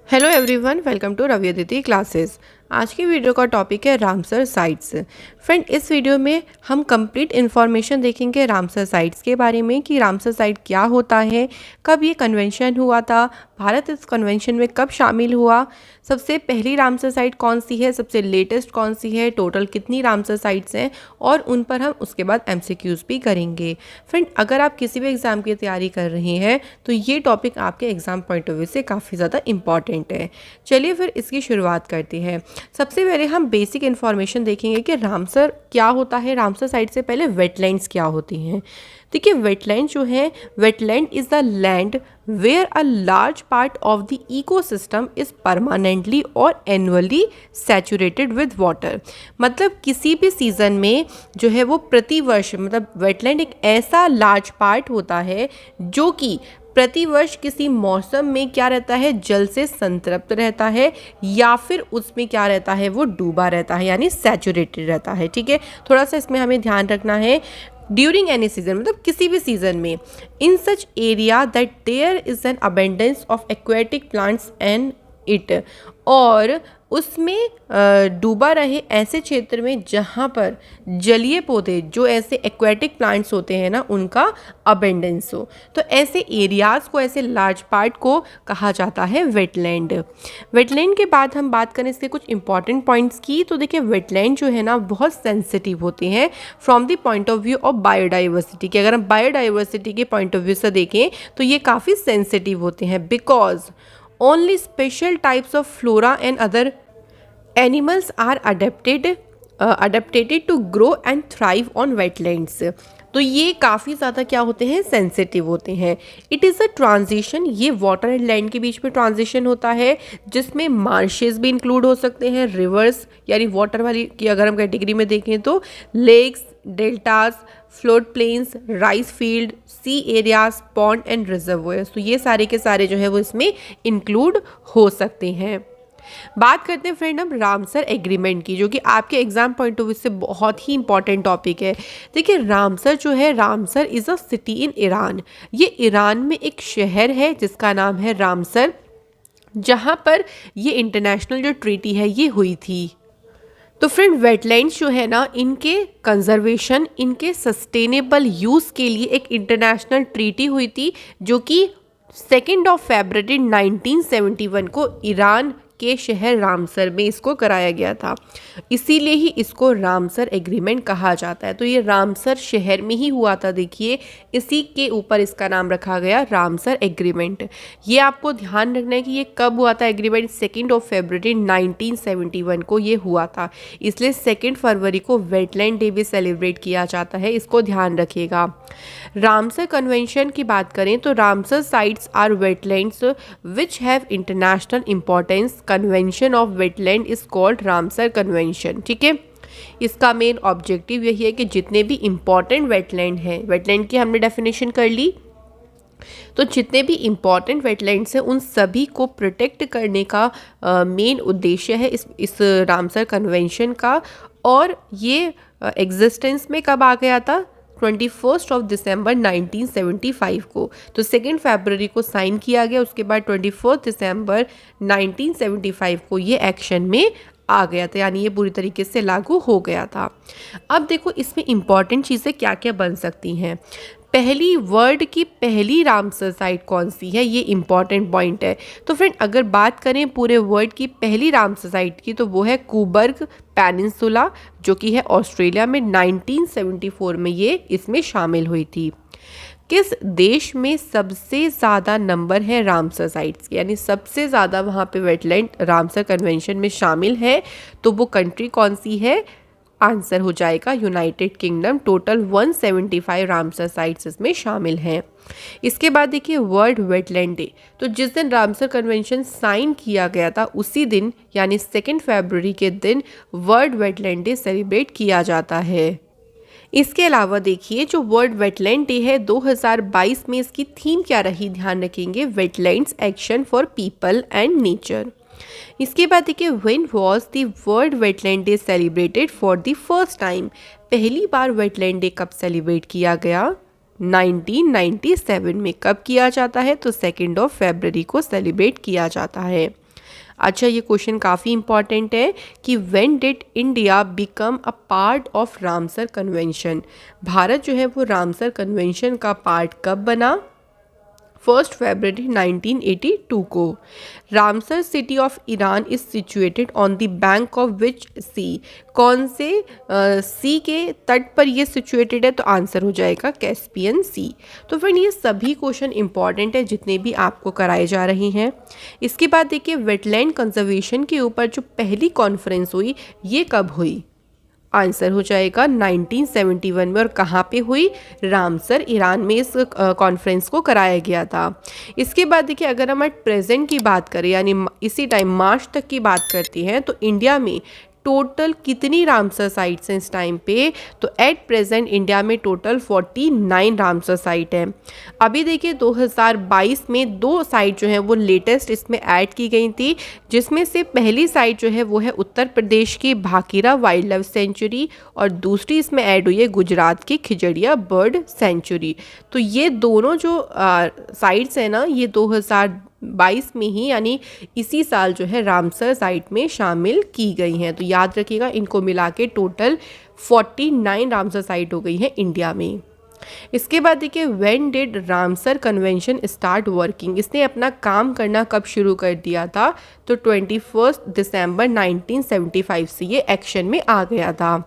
Hello everyone, welcome to Ravi Aditi classes. आज की video का टॉपिक है रामसर साइट्स। फ्रेंड, इस वीडियो में हम कंप्लीट इन्फॉर्मेशन देखेंगे रामसर साइट्स के बारे में कि रामसर साइट क्या होता है, कब ये कन्वेंशन हुआ था, भारत इस कन्वेंशन में कब शामिल हुआ, सबसे पहली रामसर साइट कौन सी है, सबसे लेटेस्ट कौन सी है, टोटल कितनी रामसर साइट्स हैं और उन पर हम उसके बाद एमसीक्यूज भी करेंगे। फ्रेंड, अगर आप किसी भी एग्ज़ाम की तैयारी कर रहे हैं तो ये टॉपिक आपके एग्ज़ाम पॉइंट ऑफ व्यू से काफ़ी ज़्यादा इंपॉर्टेंट है। चलिए फिर इसकी शुरुआत करते हैं। सबसे पहले हम बेसिक इन्फॉर्मेशन देखेंगे कि रामसर क्या होता है। रामसर साइट से पहले वेटलैंड्स क्या होती हैं। देखिए, वेटलैंड जो है, wetland is the land where a large part of the ecosystem is permanently और एनुअली सैचुरेटेड विद वाटर। मतलब किसी भी सीज़न में जो है वो प्रतिवर्ष, मतलब वेटलैंड एक ऐसा लार्ज पार्ट होता है जो कि प्रतिवर्ष किसी मौसम में क्या रहता है, जल से संतृप्त रहता है या फिर उसमें क्या रहता है, वो डूबा रहता है, यानी सैचुरेटेड रहता है। ठीक है, थोड़ा सा इसमें हमें ध्यान रखना है। ड्यूरिंग एनी सीजन, मतलब किसी भी सीजन में, in such area that there is an abundance of aquatic plants and it, और उसमें डूबा रहे ऐसे क्षेत्र में जहाँ पर जलीय पौधे, जो ऐसे एक्वेटिक प्लांट्स होते हैं ना, उनका अबेंडेंस हो, तो ऐसे एरियाज़ को, ऐसे लार्ज पार्ट को कहा जाता है वेटलैंड। वेटलैंड के बाद हम बात करें इसके कुछ इंपॉर्टेंट पॉइंट्स की, तो देखिए वेटलैंड जो है ना बहुत सेंसिटिव होते हैं from the point of view of biodiversity के। अगर हम बायोडाइवर्सिटी के पॉइंट ऑफ व्यू से देखें तो ये काफ़ी सेंसिटिव होते हैं, because only special types of flora and other animals are adapted to grow and thrive on wetlands। तो ये काफ़ी ज़्यादा क्या होते हैं, सेंसिटिव होते हैं। इट इज़ अ ट्रांजिशन, ये वाटर एंड लैंड के बीच में ट्रांजिशन होता है, जिसमें मार्शेस भी इंक्लूड हो सकते हैं, रिवर्स यानी वाटर वाली की अगर हम कैटेगरी में देखें तो lakes, deltas, flood plains, rice field, sea areas, pond and reservoirs, तो ये सारे के सारे जो है वो इसमें इंक्लूड हो सकते हैं। बात करते हैं फ्रेंड हम रामसर एग्रीमेंट की, जो कि आपके एग्जाम पॉइंट ऑफ व्यू से बहुत ही इंपॉर्टेंट टॉपिक है। देखिए, रामसर जो है, Ramsar is a city in Iran. ये ईरान में एक शहर है जिसका नाम है रामसर, जहाँ पर ये इंटरनेशनल जो ट्रीटी है ये हुई थी। तो फ्रेंड, वेटलैंड्स जो है ना, इनके कंजर्वेशन, इनके सस्टेनेबल यूज़ के लिए एक इंटरनेशनल ट्रीटी हुई थी, जो कि 2 फरवरी 1971 को ईरान के शहर रामसर में इसको कराया गया था। इसीलिए ही इसको रामसर एग्रीमेंट कहा जाता है। तो ये रामसर शहर में ही हुआ था, देखिए इसी के ऊपर इसका नाम रखा गया रामसर एग्रीमेंट। ये आपको ध्यान रखना है कि ये कब हुआ था एग्रीमेंट, 2 फरवरी 1971 को ये हुआ था। इसलिए 2 फरवरी को वेटलैंड डे भी सेलिब्रेट किया जाता है, इसको ध्यान रखिएगा। रामसर कन्वेंशन की बात करें तो Ramsar sites are wetlands which have international importance. Convention of wetland is called Ramsar convention. ठीक है, इसका मेन ऑब्जेक्टिव यही है कि जितने भी इंपॉर्टेंट वेटलैंड हैं, वेटलैंड की हमने डेफिनेशन कर ली, तो जितने भी इम्पॉर्टेंट वेटलैंड्स हैं उन सभी को प्रोटेक्ट करने का मेन उद्देश्य है इस रामसर कन्वेंशन का। और ये एग्जिस्टेंस में कब आ गया था, 21 दिसंबर 1975 को। तो 2 फरवरी को साइन किया गया, उसके बाद 24 दिसंबर 1975 को ये एक्शन में आ गया था, यानी ये पूरी तरीके से लागू हो गया था। अब देखो इसमें इंपॉर्टेंट चीज़ें क्या क्या बन सकती हैं। पहली, वर्ल्ड की पहली रामसर साइट कौन सी है, ये इंपॉर्टेंट पॉइंट है। तो फ्रेंड, अगर बात करें पूरे वर्ल्ड की पहली रामसर साइट की, तो वो है कूबर्ग पेनिनसुला, जो कि है ऑस्ट्रेलिया में। 1974 में ये इसमें शामिल हुई थी। किस देश में सबसे ज़्यादा नंबर है रामसर साइट्स के, यानी सबसे ज़्यादा वहाँ पे वेटलैंड रामसर कन्वेंशन में शामिल है, तो वो कंट्री कौन सी है? आंसर हो जाएगा United kingdom. Total 175 Ramsar sites इसमें शामिल हैं। इसके बाद देखिए वर्ल्ड वेटलैंड डे, तो जिस दिन रामसर कन्वेंशन साइन किया गया था उसी दिन, यानी 2 फरवरी के दिन वर्ल्ड वेटलैंड डे सेलिब्रेट किया जाता है। इसके अलावा देखिए जो वर्ल्ड वेटलैंड डे है 2022 में, इसकी थीम क्या रही, ध्यान रखेंगे, wetlands action for people and nature. इसके बाद देखिए when was the world wetland day celebrated for the first time, पहली बार वेटलैंड डे कब सेलिब्रेट किया गया? 1997 में। कब किया जाता है? तो 2 फरवरी को सेलिब्रेट किया जाता है। अच्छा, ये क्वेश्चन काफ़ी इंपॉर्टेंट है कि when did India become a part of Ramsar convention. Bharat जो है वो रामसर कन्वेंशन का पार्ट कब बना? 1 फरवरी 1982 को। Ramsar city of Iran is situated on the bank of which sea. कौन से सी के तट पर ये सिचुएटेड है? तो आंसर हो जाएगा कैस्पियन सी। तो फ्रेंड ये सभी क्वेश्चन इंपॉर्टेंट है जितने भी आपको कराए जा रहे हैं। इसके बाद देखिए वेटलैंड कंजर्वेशन के ऊपर जो पहली कॉन्फ्रेंस हुई ये कब हुई? आंसर हो जाएगा 1971 में। और कहाँ पे हुई? रामसर ईरान में इस कॉन्फ्रेंस को कराया गया था। इसके बाद देखिए अगर हम एट प्रेजेंट की बात करें यानी इसी टाइम मार्च तक की बात करती हैं तो इंडिया में टोटल कितनी रामसर साइट्स हैं इस टाइम पे? तो एट प्रेजेंट इंडिया में टोटल 49 रामसर साइट है। अभी देखिए 2022 में 2 साइट जो है वो लेटेस्ट इसमें ऐड की गई थी, जिसमें से पहली साइट जो है वो है उत्तर प्रदेश की भाकीरा वाइल्ड लाइफ सेंचुरी और दूसरी इसमें ऐड हुई है गुजरात की खिजड़िया बर्ड सेंचुरी। तो ये दोनों जो साइट्स हैं ना ये 2022 में ही यानी इसी साल जो है रामसर साइट में शामिल की गई हैं। तो याद रखिएगा इनको मिला के टोटल 49 रामसर साइट हो गई हैं इंडिया में। इसके बाद देखिए when did Ramsar convention start working. इसने अपना काम करना कब शुरू कर दिया था? तो 21 दिसंबर 1975 से ये एक्शन में आ गया था।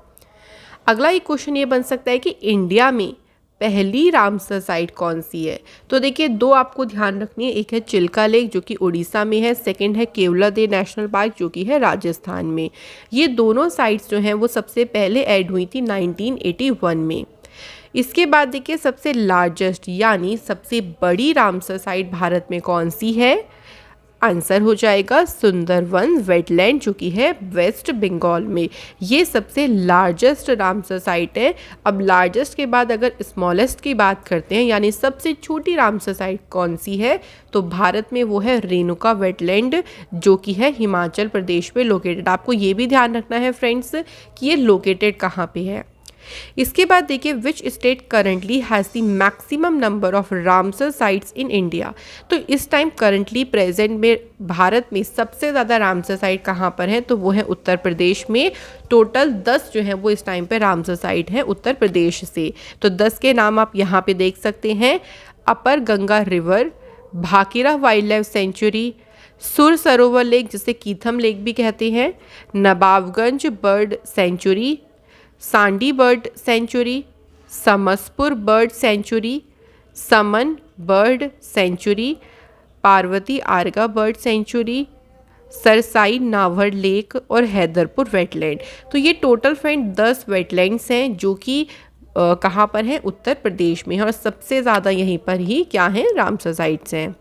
अगला एक क्वेश्चन ये बन सकता है कि इंडिया में पहली रामसर साइट कौन सी है? तो देखिए 2 आपको ध्यान रखनी है। एक है चिल्का लेक जो कि उड़ीसा में है, सेकंड है केवलादेव नेशनल पार्क जो कि है राजस्थान में। ये दोनों साइट्स जो हैं वो सबसे पहले ऐड हुई थी 1981 में। इसके बाद देखिए सबसे लार्जेस्ट यानी सबसे बड़ी रामसर साइट भारत में कौन सी है? आंसर हो जाएगा सुंदरवन वेटलैंड जो कि है वेस्ट बंगाल में। ये सबसे लार्जेस्ट रामसर साइट है। अब लार्जेस्ट के बाद अगर स्मॉलेस्ट की बात करते हैं यानी सबसे छोटी रामसर साइट कौन सी है? तो भारत में वो है रेणुका वेटलैंड जो कि है हिमाचल प्रदेश में लोकेटेड। आपको ये भी ध्यान रखना है फ्रेंड्स कि ये लोकेटेड कहाँ पे है। इसके बाद देखिए which state currently has the maximum number of Ramsar sites in India. तो इस टाइम करंटली प्रेजेंट में भारत में सबसे ज़्यादा रामसर साइट कहाँ पर है? तो वो है उत्तर प्रदेश में। टोटल 10 जो है वो इस टाइम पे रामसर साइट है उत्तर प्रदेश से। तो 10 के नाम आप यहाँ पे देख सकते हैं। Upper Ganga river, Bakhira wild life sanctuary, Sur Sarovar lake जिसे कीथम लेक भी कहते हैं, Nawabganj bird sanctuary, Sandi bird sanctuary, Samaspur bird sanctuary, Saman bird sanctuary, Parvati Arga bird sanctuary, Sarsai Nawar lake और हैदरपुर वेटलैंड। तो ये टोटल फ्रेंड 10 वेटलैंड्स हैं जो कि कहाँ पर है? उत्तर प्रदेश में है और सबसे ज़्यादा यहीं पर ही क्या है? रामसर साइट्स हैं।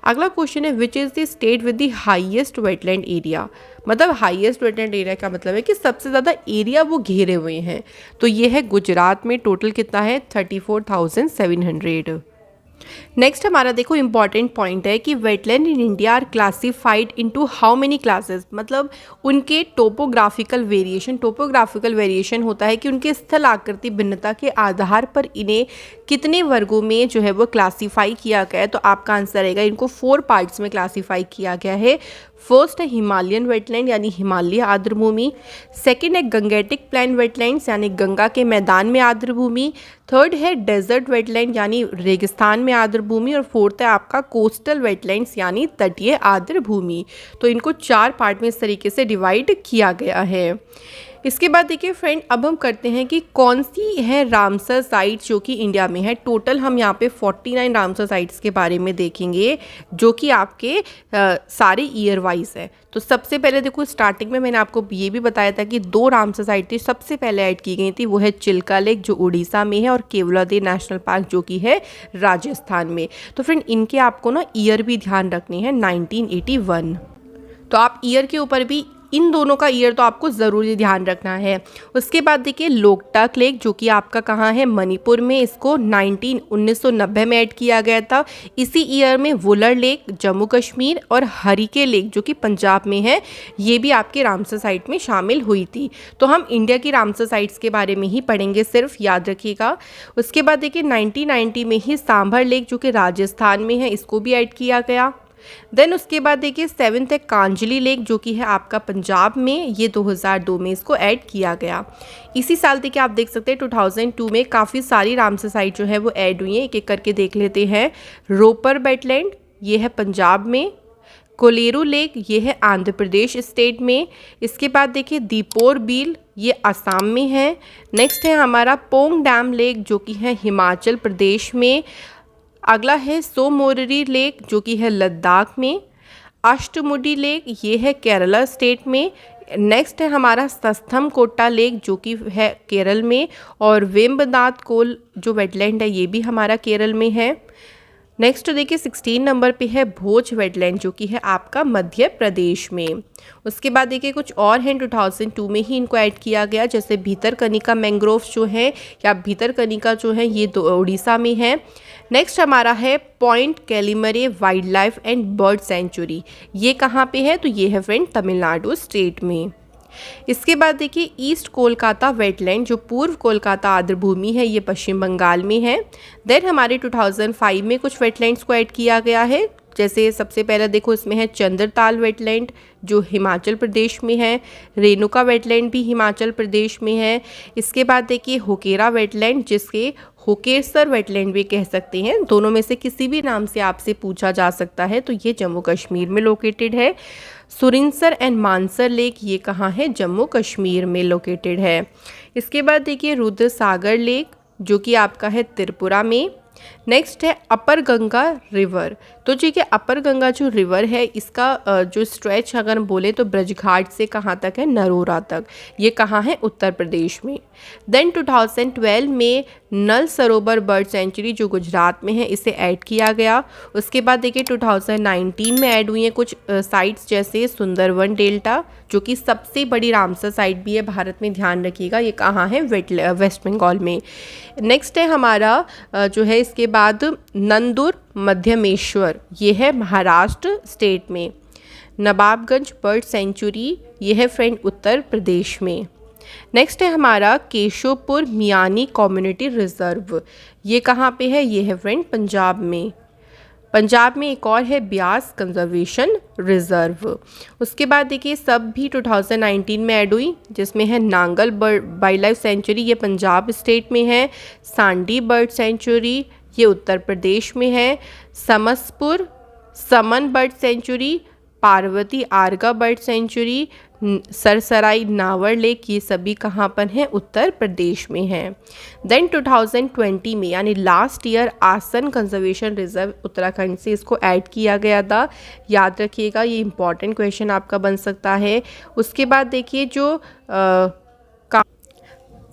अगला क्वेश्चन है which is the state with the highest wetland area. मतलब हाईएस्ट वेटलैंड एरिया का मतलब है कि सबसे ज़्यादा एरिया वो घेरे हुए हैं। तो ये है गुजरात में। टोटल कितना है? 34,700। नेक्स्ट हमारा देखो इंपॉर्टेंट पॉइंट है कि wetland in India are classified into how many classes. मतलब उनके टोपोग्राफिकल वेरिएशन होता है कि उनके स्थल आकृति भिन्नता के आधार पर इन्हें कितने वर्गों में जो है वो क्लासीफाई किया गया है। तो आपका आंसर रहेगा इनको 4 पार्ट्स में क्लासीफाई किया गया है। फर्स्ट है हिमालयन वेटलैंड यानी हिमालय आर्द्रभूमि, सेकंड है गंगेटिक प्लेन वेटलैंड्स यानी गंगा के मैदान में आर्द्रभूमि, थर्ड है डेजर्ट वेटलैंड यानी रेगिस्तान में आर्द्रभूमि और फोर्थ है आपका कोस्टल वेटलैंड्स यानी तटीय आर्द्रभूमि। तो इनको 4 पार्ट में इस तरीके से डिवाइड किया गया है। इसके बाद देखिए फ्रेंड अब हम करते हैं कि कौन सी है रामसर साइट जो कि इंडिया में है। टोटल हम यहाँ पे 49 रामसर साइट्स के बारे में देखेंगे जो कि आपके सारे ईयर वाइज है। तो सबसे पहले देखो स्टार्टिंग में मैंने आपको ये भी बताया था कि 2 रामसर साइट थी सबसे पहले ऐड की गई थी। वो है चिल्का लेक जो उड़ीसा में है और केवलादेव नेशनल पार्क जो कि है राजस्थान में। तो फ्रेंड इनके आपको ना ईयर भी ध्यान रखनी है 1981। तो आप ईयर के ऊपर भी इन दोनों का ईयर तो आपको ज़रूरी ध्यान रखना है। उसके बाद देखिए लोकटक लेक जो कि आपका कहाँ है? मणिपुर में। इसको 1990 में ऐड किया गया था। इसी ईयर में वुलर लेक जम्मू कश्मीर और हरिके लेक जो कि पंजाब में है ये भी आपके रामसर साइट में शामिल हुई थी। तो हम इंडिया की रामसर साइट्स के बारे में ही पढ़ेंगे सिर्फ, याद रखिएगा। उसके बाद देखिए 1990 में ही सांभर लेक जो कि राजस्थान में है इसको भी ऐड किया गया। देन उसके बाद देखिए 7th है कांजली लेक, जो कि है आपका पंजाब में, ये 2002 में इसको ऐड किया गया। इसी साल देखिए आप देख सकते हैं 2002 में काफ़ी सारी रामसर साइट जो है वो ऐड हुई हैं, एक एक करके देख लेते हैं। रोपर वेटलैंड, ये है पंजाब में। कोलेरू लेक, ये है आंध्र प्रदेश स्टेट में। इसके बाद देखिए दीपोर बील, ये असम में है। नेक्स्ट है हमारा पोंग डैम लेक, जो कि है हिमाचल प्रदेश में। अगला है सोमोररी लेक, जो कि है लद्दाख में। अष्टमुडी लेक, ये है केरला स्टेट में। नेक्स्ट है हमारा सस्थम कोट्टा लेक, जो कि है केरल में। और वेम्बनाथ कोल जो वेटलैंड है ये भी हमारा केरल में है। नेक्स्ट देखिए 16 नंबर पे है भोज वेटलैंड, जो कि है आपका मध्य प्रदेश में। उसके बाद देखिए कुछ और हैं 2002 में ही इनको ऐड किया गया, जैसे भीतरकनिका मैंग्रोव जो है या भीतरकनिका जो है ये उड़ीसा में है। नेक्स्ट हमारा है point Calimere wild life and bird sanctuary, ये कहाँ पे है? तो ये है फ्रेंड तमिलनाडु स्टेट में। इसके बाद देखिए ईस्ट कोलकाता वेटलैंड, जो पूर्व कोलकाता आर्द्रभूमि है, ये पश्चिम बंगाल में है। देन हमारे 2005 में कुछ वेटलैंड्स को ऐड किया गया है, जैसे सबसे पहले देखो इसमें है चंद्रताल वेटलैंड, जो हिमाचल प्रदेश में है। रेणुका वेटलैंड भी हिमाचल प्रदेश में है। इसके बाद देखिए होकेरा वेटलैंड, जिसके होकेसर वेटलैंड भी कह सकते हैं, दोनों में से किसी भी नाम से आपसे पूछा जा सकता है, तो ये जम्मू कश्मीर में लोकेटेड है। सुरिनसर एंड मानसर लेक, ये कहाँ है? जम्मू कश्मीर में लोकेटेड है। इसके बाद देखिए रुद्र सागर लेक, जो कि आपका है त्रिपुरा में। नेक्स्ट है अपर गंगा रिवर, तो ठीक है अपर गंगा जो रिवर है इसका जो स्ट्रेच अगर बोले तो ब्रजघाट से कहाँ तक है? नरोरा तक, ये कहाँ है? उत्तर प्रदेश में। देन 2012 में नल सरोवर बर्ड सेंचुरी, जो गुजरात में है, इसे ऐड किया गया। उसके बाद देखिए 2019 में ऐड हुई हैं कुछ साइट्स, जैसे सुंदरवन डेल्टा, जो कि सबसे बड़ी रामसर साइट भी है भारत में, ध्यान रखिएगा, ये कहाँ है? वेस्ट बंगाल में। नेक्स्ट है हमारा जो है इसके बाद नंदुर मध्यमेश्वर, ये है महाराष्ट्र स्टेट में। नवाबगंज बर्ड सेंचुरी, ये है फ्रेंड उत्तर प्रदेश में। नेक्स्ट है हमारा केशवपुर मियानी कम्युनिटी रिजर्व, ये कहाँ पे है? ये है फ्रेंड पंजाब में। पंजाब में एक और है ब्यास कंजर्वेशन रिजर्व। उसके बाद देखिए सब भी 2019 में ऐड हुई, जिसमें है नांगल वाइल्ड लाइफ सेंचुरी, ये पंजाब स्टेट में है। सांडी बर्ड सेंचुरी, ये उत्तर प्रदेश में है। Samaspur Saman bird sanctuary, Parvati Arga bird sanctuary, Sarsarai Nawar lake, ये सभी कहाँ पर हैं? उत्तर प्रदेश में हैं। देन 2020 में यानी लास्ट ईयर आसन कंजर्वेशन रिजर्व उत्तराखंड से इसको ऐड किया गया था, याद रखिएगा, ये इंपॉर्टेंट क्वेश्चन आपका बन सकता है। उसके बाद देखिए जो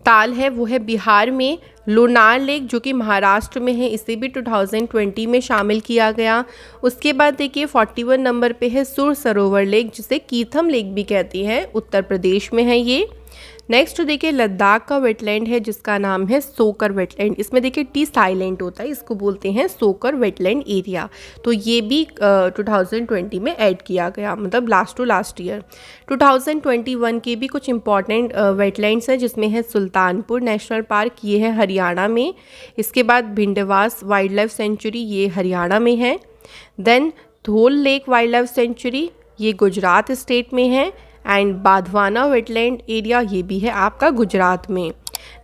ताल है वो है बिहार में। लोनार लेक, जो कि महाराष्ट्र में है, इसे भी 2020 में शामिल किया गया। उसके बाद देखिए 41 नंबर पे है सुर सरोवर लेक, जिसे कीथम लेक भी कहती हैं, उत्तर प्रदेश में है ये। नेक्स्ट देखिए लद्दाख का वेटलैंड है, जिसका नाम है सोकर वेटलैंड, इसमें देखिए टी साइलेंट होता है, इसको बोलते हैं सोकर वेटलैंड एरिया, तो ये भी 2020 में ऐड किया गया, मतलब लास्ट टू लास्ट ईयर। 2021 के भी कुछ इंपॉर्टेंट वेटलैंड्स हैं, जिसमें है सुल्तानपुर नेशनल पार्क, ये है हरियाणा में। इसके बाद भिंडवास वाइल्ड लाइफ सेंचुरी, ये हरियाणा में है। देन धोल लेक वाइल्ड लाइफ सेंचुरी, ये गुजरात स्टेट में है। एंड बाधवाना वेटलैंड एरिया, ये भी है आपका गुजरात में।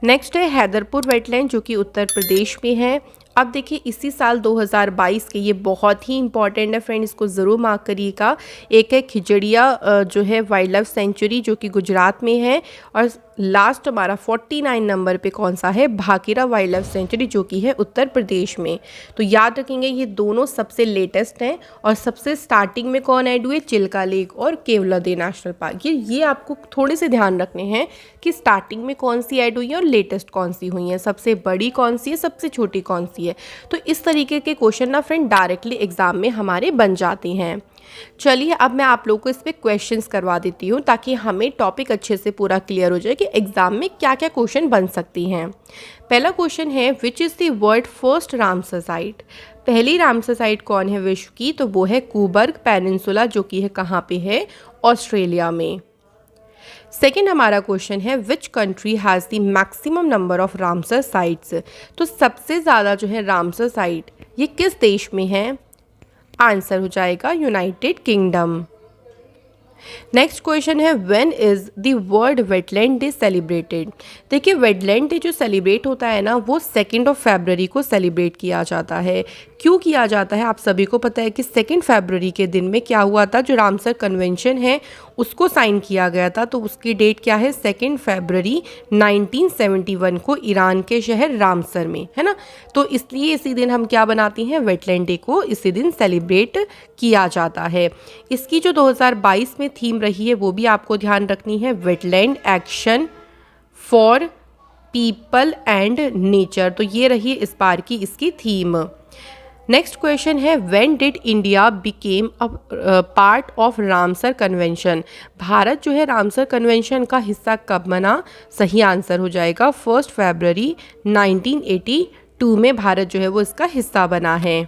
नेक्स्ट है हैदरपुर वेटलैंड, जो कि उत्तर प्रदेश में है। अब देखिए इसी साल 2022 के, ये बहुत ही इंपॉर्टेंट है फ्रेंड, इसको ज़रूर मार्क करिएगा। एक है खिजड़िया जो है वाइल्ड लाइफ सेंचुरी, जो कि गुजरात में है। और लास्ट हमारा 49 नंबर पे कौन सा है? भाकीरा वाइल्ड लाइफ सेंचुरी, जो कि है उत्तर प्रदेश में। तो याद रखेंगे ये दोनों सबसे लेटेस्ट हैं। और सबसे स्टार्टिंग में कौन ऐड हुए? चिल्का लेक और केवलादेव नेशनल पार्क। ये आपको थोड़े से ध्यान रखने हैं कि स्टार्टिंग में कौन सी ऐड हुई है और लेटेस्ट कौन सी हुई है, सबसे बड़ी कौन सी है, सबसे छोटी कौन सी है। तो इस तरीके के क्वेश्चन ना फ्रेंड डायरेक्टली एग्जाम में हमारे बन जाते हैं। चलिए अब मैं आप लोगों को इस पे क्वेश्चंस करवा देती हूँ, ताकि हमें टॉपिक अच्छे से पूरा क्लियर हो जाए कि एग्जाम में क्या क्या क्वेश्चन बन सकती हैं। पहला क्वेश्चन है which is the world first Ramsar site? पहली रामसर साइट कौन है विश्व की? तो वो है कूबर्ग पेनिनसुला, जो कि है कहाँ पे है? ऑस्ट्रेलिया में। सेकेंड हमारा क्वेश्चन है which country has the maximum number of Ramsar sites? तो सबसे ज़्यादा जो है रामसर साइट ये किस देश में है? आंसर हो जाएगा यूनाइटेड किंगडम। नेक्स्ट क्वेश्चन है when is the world wetland day celebrated. देखिए वेटलैंड डे जो सेलिब्रेट होता है ना वो 2 फरवरी को सेलिब्रेट किया जाता है। क्यों किया जाता है आप सभी को पता है कि 2 फरवरी के दिन में क्या हुआ था, जो रामसर कन्वेंशन है उसको साइन किया गया था। तो उसकी डेट क्या है 2 फरवरी 1971 को ईरान के शहर रामसर में, है ना। तो इसलिए इसी दिन हम क्या बनाते हैं, वेटलैंड डे को इसी दिन सेलिब्रेट किया जाता है। इसकी जो 2022 में थीम रही है वो भी आपको ध्यान रखनी है, wetland action for people and nature. तो ये रही इस बार की इसकी थीम। नेक्स्ट क्वेश्चन है when did India became a part of Ramsar convention. Bharat जो है रामसर कन्वेंशन का हिस्सा कब बना, सही आंसर हो जाएगा 1 फरवरी 1982 में भारत जो है वो इसका हिस्सा बना है।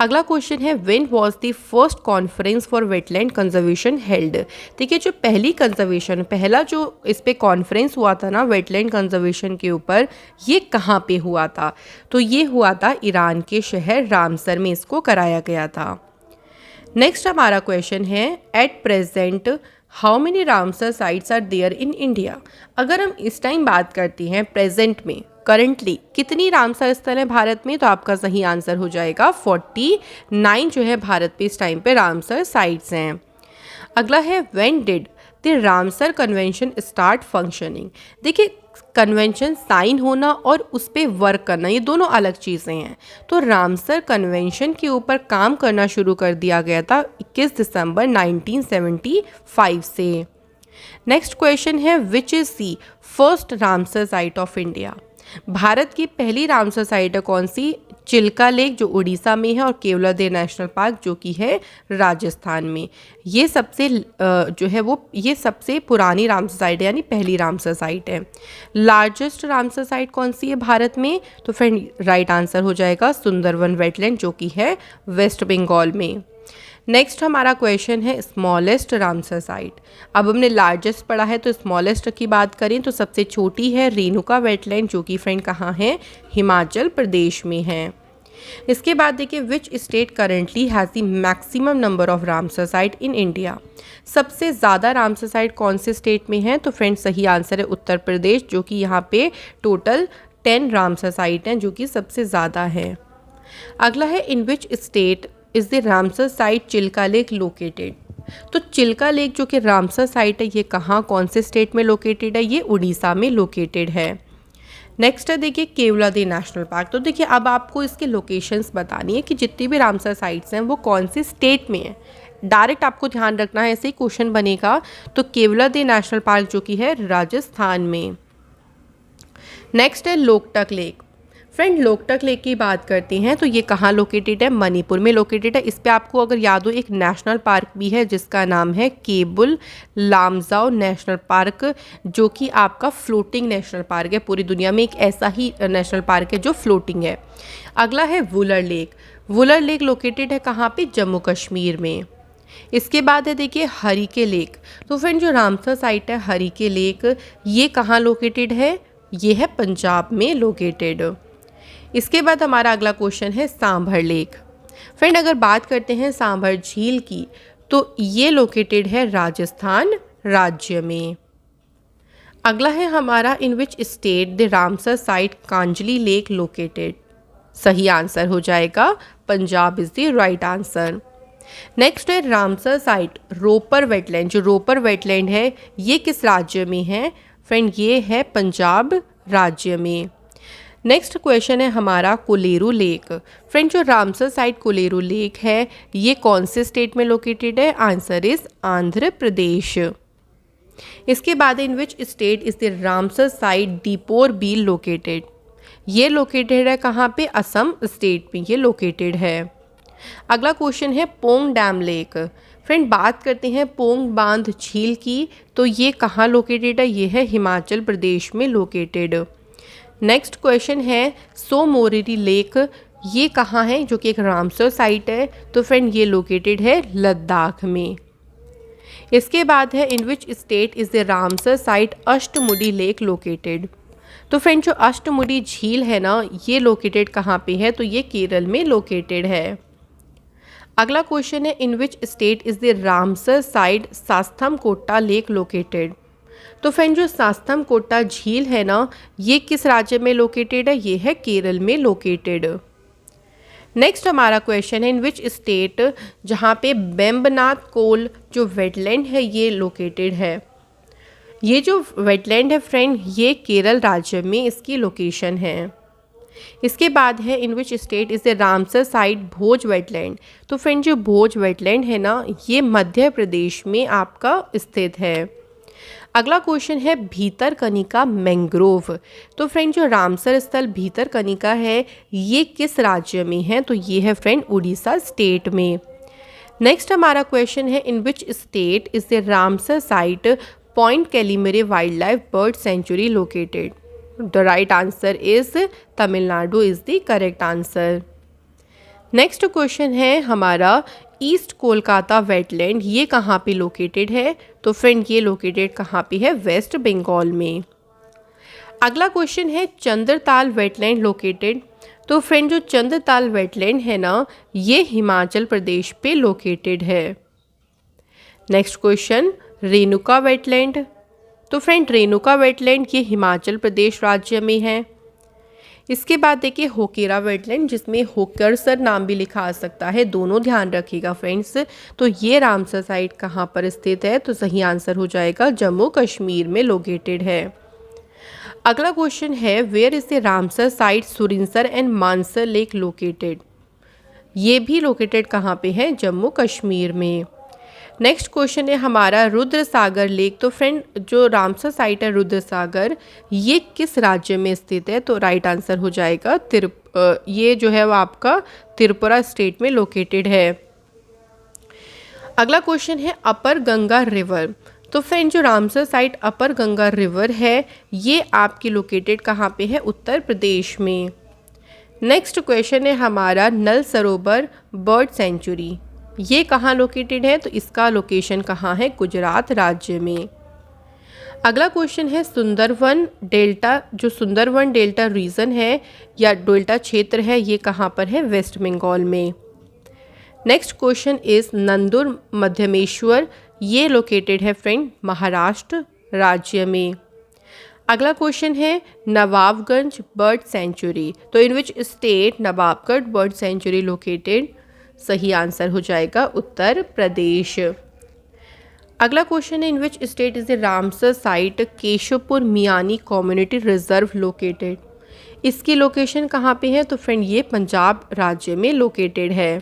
अगला क्वेश्चन है when was the first conference for wetland conservation held. देखिए जो पहला जो इस पे कॉन्फ्रेंस हुआ था ना वेटलैंड कंजर्वेशन के ऊपर, ये कहाँ पे हुआ था, तो ये हुआ था ईरान के शहर रामसर में इसको कराया गया था। नेक्स्ट हमारा क्वेश्चन है at present how many Ramsar sites are there in India. अगर हम इस टाइम बात करते हैं प्रेजेंट में, करंटली कितनी रामसर स्थल है भारत में, तो आपका सही आंसर हो जाएगा 49 जो है भारत पे इस टाइम पे रामसर साइट्स हैं। अगला है when did the Ramsar convention start functioning. देखिए कन्वेंशन साइन होना और उस पर वर्क करना ये दोनों अलग चीज़ें हैं। तो रामसर कन्वेंशन के ऊपर काम करना शुरू कर दिया गया था 21 दिसंबर 1975 से। नेक्स्ट क्वेश्चन है which is the first Ramsar site of India. Bharat की पहली रामसर साइट है कौन सी, चिल्का लेक जो उड़ीसा में है और केवलादेव नेशनल पार्क जो कि है राजस्थान में। ये सबसे जो है वो ये सबसे पुरानी रामसर साइट है यानी पहली रामसर साइट है। लार्जेस्ट रामसर साइट कौन सी है भारत में, तो फ्रेंड राइट आंसर हो जाएगा सुंदरवन वेटलैंड जो कि है वेस्ट बंगाल में। नेक्स्ट हमारा क्वेश्चन है स्मॉलेस्ट रामसर साइट। अब हमने लार्जेस्ट पढ़ा है तो स्मॉलेस्ट की बात करें तो सबसे छोटी है रेणुका वेटलैंड जो कि फ्रेंड कहाँ है, हिमाचल प्रदेश में है। इसके बाद देखिए which state currently has the maximum number of Ramsar site in India. सबसे ज़्यादा रामसर साइट कौन से स्टेट में है, तो फ्रेंड सही आंसर है उत्तर प्रदेश जो कि यहाँ पे टोटल 10 रामसर साइट हैं जो कि सबसे ज़्यादा है। अगला है in which state is the Ramsar site Chilika lake located. तो चिल्का लेक जो कि रामसर साइट है ये कहाँ कौन से स्टेट में लोकेटेड है, ये उड़ीसा में लोकेटेड है। नेक्स्ट है देखिए केवलादेव नेशनल पार्क। तो देखिए अब आपको इसके लोकेशंस बतानी है कि जितनी भी रामसर साइट्स हैं वो कौन से स्टेट में है। डायरेक्ट आपको ध्यान रखना है, ऐसे ही क्वेश्चन बनेगा। तो केवलादेव नेशनल पार्क जो कि है राजस्थान में। नेक्स्ट है Loktak lake. Friend Loktak lake की बात करते हैं तो ये कहाँ लोकेटेड है, मणिपुर में लोकेटेड है। इस पे आपको अगर याद हो एक नेशनल पार्क भी है जिसका नाम है केबुल लामजाओ नेशनल पार्क जो कि आपका फ्लोटिंग नेशनल पार्क है। पूरी दुनिया में एक ऐसा ही नेशनल पार्क है जो फ्लोटिंग है। अगला है Wular lake. Wular lake located है कहाँ पे, जम्मू कश्मीर में। इसके बाद है देखिए हरिके लेक। तो फ्रेंड जो रामसर साइट है हरिके लेक ये कहाँ लोकेटेड है, ये है पंजाब में लोकेटेड। इसके बाद हमारा अगला क्वेश्चन है सांभर लेक। फ्रेंड अगर बात करते हैं सांभर झील की तो ये लोकेटेड है राजस्थान राज्य में। अगला है हमारा in which state the Ramsar site Kanjli lake located. सही आंसर हो जाएगा Punjab is the right answer. Next है रामसर साइट रोपर वेटलैंड। जो रोपर वेटलैंड है ये किस राज्य में है, फ्रेंड ये है पंजाब राज्य में। नेक्स्ट क्वेश्चन है हमारा कोलेरू लेक। फ्रेंड जो रामसर साइट कोलेरू लेक है ये कौन से स्टेट में लोकेटेड है, आंसर इज आंध्र प्रदेश। इसके बाद in which state is the Ramsar site Deepor Beel located. ये लोकेटेड है कहाँ पे, असम स्टेट में ये लोकेटेड है। अगला क्वेश्चन है पोंग डैम लेक। फ्रेंड बात करते हैं पोंग बांध झील की तो ये कहाँ लोकेटेड है, ये है हिमाचल प्रदेश में लोकेटेड। नेक्स्ट क्वेश्चन है सो मोरिरी लेक। ये कहाँ है, जो कि एक रामसर साइट है। तो फ्रेंड ये लोकेटेड है लद्दाख में। इसके बाद है in which state is the Ramsar site Ashtamudi lake located. तो फ्रेंड जो अष्टमुडी झील है ना ये लोकेटेड कहाँ पे है, तो ये केरल में लोकेटेड है। अगला क्वेश्चन है, in which state is the Ramsar site Sasthamkotta lake located. तो फ्रेंड जो सास्थम कोट्टा झील है ना, ये किस राज्य में लोकेटेड है? ये है केरल में लोकेटेड। नेक्स्ट हमारा क्वेश्चन है, इन विच स्टेट, जहाँ पे बेम्बनाथ कोल जो वेटलैंड है ये लोकेटेड है। ये जो वेटलैंड है फ्रेंड, ये केरल राज्य में इसकी लोकेशन है। इसके बाद है, in which state is the Ramsar site Bhoj wetland. तो फ्रेंड जो भोज वेटलैंड है ना, ये मध्य प्रदेश में आपका स्थित है। अगला क्वेश्चन है, भीतरकनिका मैंग्रोव। तो फ्रेंड जो रामसर स्थल भीतरकनिका है, ये किस राज्य में है? तो ये है फ्रेंड उड़ीसा स्टेट में। नेक्स्ट हमारा क्वेश्चन है, in which state is the Ramsar site point Calimere wild life bird sanctuary located. The right answer is Tamil Nadu is the correct answer. Next question है हमारा, ईस्ट कोलकाता वेटलैंड ये कहाँ पे लोकेटेड है? तो फ्रेंड ये लोकेटेड कहाँ पे है? वेस्ट बंगाल में। अगला क्वेश्चन है, चंद्रताल वेटलैंड लोकेटेड। तो फ्रेंड जो चंद्रताल वेटलैंड है ना, ये हिमाचल प्रदेश पे लोकेटेड है। Next question, Renuka wetland. तो फ्रेंड रेणुका वेटलैंड ये हिमाचल प्रदेश राज्य में है। इसके बाद देखिए होकेरा वेटलैंड, जिसमें होकरसर नाम भी लिखा आ सकता है, दोनों ध्यान रखिएगा फ्रेंड्स। तो ये रामसर साइट कहाँ पर स्थित है? तो सही आंसर हो जाएगा जम्मू कश्मीर में लोकेटेड है। अगला क्वेश्चन है, where is the Ramsar site Surinsar and Mansar lake located. ये भी लोकेटेड कहाँ पे है? जम्मू कश्मीर में। नेक्स्ट क्वेश्चन है हमारा, रुद्र सागर लेक। तो फ्रेंड जो रामसर साइट है रुद्र सागर, ये किस राज्य में स्थित है? तो राइट आंसर हो जाएगा ये जो है वो आपका त्रिपुरा स्टेट में लोकेटेड है। अगला क्वेश्चन है, अपर गंगा रिवर। तो फ्रेंड जो रामसर साइट अपर गंगा रिवर है, ये आपकी लोकेटेड कहाँ पे है? उत्तर प्रदेश में। नेक्स्ट क्वेश्चन है हमारा, नल सरोवर बर्ड सेंचुरी ये कहाँ लोकेटेड है? तो इसका लोकेशन कहाँ है? गुजरात राज्य में। अगला क्वेश्चन है, सुंदरवन डेल्टा। जो सुंदरवन डेल्टा रीजन है या डेल्टा क्षेत्र है, ये कहाँ पर है? वेस्ट बंगाल में। Next question is Nandur Madhmaheshwar, ये लोकेटेड है फ्रेंड महाराष्ट्र राज्य में। अगला क्वेश्चन है, नवाबगंज बर्ड सेंचुरी। तो in which state Nawabgarh bird sanctuary located? सही आंसर हो जाएगा उत्तर प्रदेश। अगला क्वेश्चन है, in which state is the Ramsar site Keshavpur Miani community reserve located. इसकी लोकेशन कहाँ पे है? तो फ्रेंड ये पंजाब राज्य में लोकेटेड है।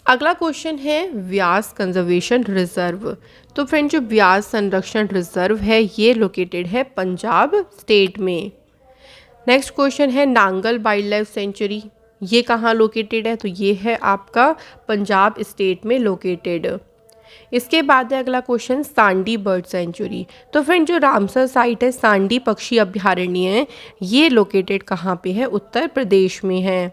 अगला क्वेश्चन है, व्यास कंजर्वेशन रिजर्व। तो फ्रेंड जो व्यास संरक्षण रिजर्व है, ये लोकेटेड है पंजाब स्टेट में। नेक्स्ट क्वेश्चन है, नांगल वाइल्ड लाइफ सेंचुरी ये कहाँ लोकेटेड है? तो ये है आपका पंजाब स्टेट में लोकेटेड। इसके बाद है अगला क्वेश्चन, सांडी बर्ड सेंचुरी। तो फ्रेंड जो रामसर साइट है सांडी पक्षी अभ्यारण्य है, ये लोकेटेड कहाँ पे है? उत्तर प्रदेश में है।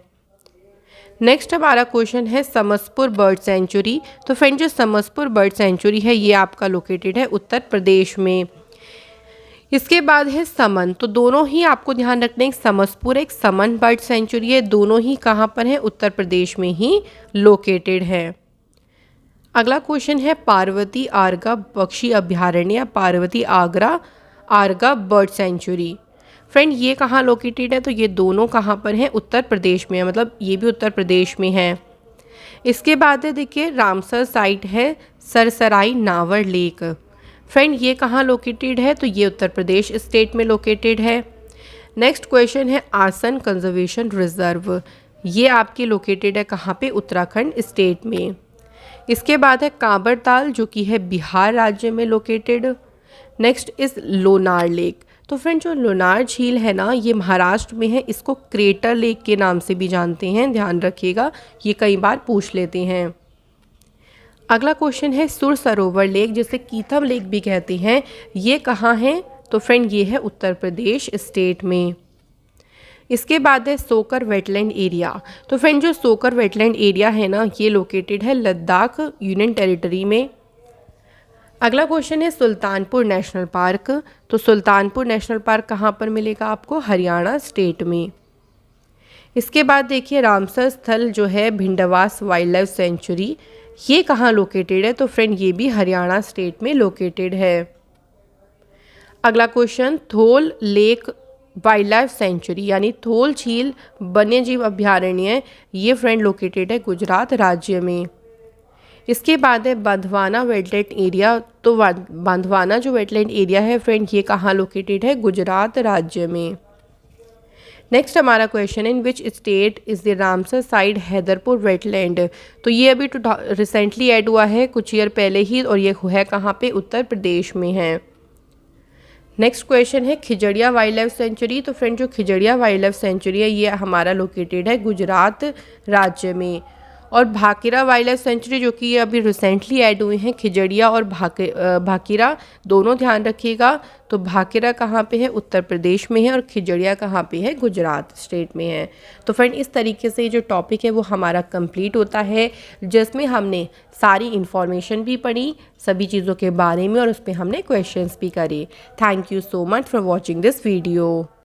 नेक्स्ट हमारा क्वेश्चन है, समसपुर बर्ड सेंचुरी। तो फ्रेंड जो समसपुर बर्ड सेंचुरी है, ये आपका लोकेटेड है उत्तर प्रदेश में। इसके बाद है समन। तो दोनों ही आपको ध्यान रखना है, समसपुर एक समन बर्ड सेंचुरी है, दोनों ही कहाँ पर है? उत्तर प्रदेश में ही लोकेटेड है। अगला क्वेश्चन है, पार्वती आर्गा पक्षी अभ्यारण्य, Parvati Arga bird century. Friend ये कहाँ लोकेटेड है? तो ये दोनों कहाँ पर हैं? उत्तर प्रदेश में है, मतलब ये भी उत्तर प्रदेश में है। इसके बाद है देखिए रामसर साइट है सरसराई नावर लेक। फ्रेंड ये कहाँ लोकेटेड है? तो ये उत्तर प्रदेश स्टेट में लोकेटेड है। नेक्स्ट क्वेश्चन है, आसन कंजर्वेशन रिजर्व ये आपकी लोकेटेड है कहाँ पे? उत्तराखंड स्टेट में। इसके बाद है कांबरताल जो कि है बिहार राज्य में located. Next is Lonar lake. तो फ्रेंड जो लोनार झील है ना, ये महाराष्ट्र में है, इसको क्रेटर लेक के नाम से भी जानते हैं, ध्यान रखिएगा, ये कई बार पूछ लेते हैं। अगला क्वेश्चन है, सुर सरोवर लेक जिसे कीथम लेक भी कहते हैं, ये कहाँ है? तो फ्रेंड ये है उत्तर प्रदेश स्टेट में। इसके बाद है सोकर वेटलैंड एरिया। तो फ्रेंड जो सोकर वेटलैंड एरिया है ना, ये लोकेटेड है लद्दाख यूनियन टेरिटरी में। अगला क्वेश्चन है सुल्तानपुर नेशनल पार्क। तो सुल्तानपुर नेशनल पार्क कहाँ पर मिलेगा आपको? हरियाणा स्टेट में। इसके बाद देखिए रामसर स्थल जो है भिंडवास वाइल्ड लाइफ सेंचुरी, ये कहाँ लोकेटेड है? तो फ्रेंड ये भी हरियाणा स्टेट में लोकेटेड है। अगला क्वेश्चन, थोल लेक वाइल्ड लाइफ सेंचुरी यानी थोल झील वन्य जीव अभ्यारण्य, ये फ्रेंड लोकेटेड है गुजरात राज्य में। इसके बाद है बांधवाना वेटलैंड एरिया, तो बांधवाना जो वेटलैंड एरिया है फ्रेंड ये कहाँ लोकेटेड है? गुजरात राज्य में। नेक्स्ट हमारा क्वेश्चन है, in which state is the Ramsar site Haiderpur wetland, तो ये अभी रिसेंटली ऐड हुआ है कुछ ईयर पहले ही, और ये है कहाँ पे? उत्तर प्रदेश में है। नेक्स्ट क्वेश्चन है खिजड़िया वाइल्ड लाइफ सेंचुरी, तो फ्रेंड जो खिजड़िया वाइल्ड लाइफ सेंचुरी है ये हमारा लोकेटेड है गुजरात राज्य में। और भाकीरा वाइल्ड लाइफ सेंचुरी जो कि ये अभी रिसेंटली ऐड हुए हैं, खिजड़िया और भाकीरा दोनों ध्यान रखिएगा। तो भाकीरा कहाँ पे है? उत्तर प्रदेश में है, और खिजड़िया कहाँ पे है? गुजरात स्टेट में है। तो फ्रेंड इस तरीके से जो टॉपिक है वो हमारा कंप्लीट होता है, जिसमें हमने सारी इन्फॉर्मेशन भी पढ़ी सभी चीज़ों के बारे में, और उस पर हमने क्वेश्चंस भी करे। Thank you so much for watching this video.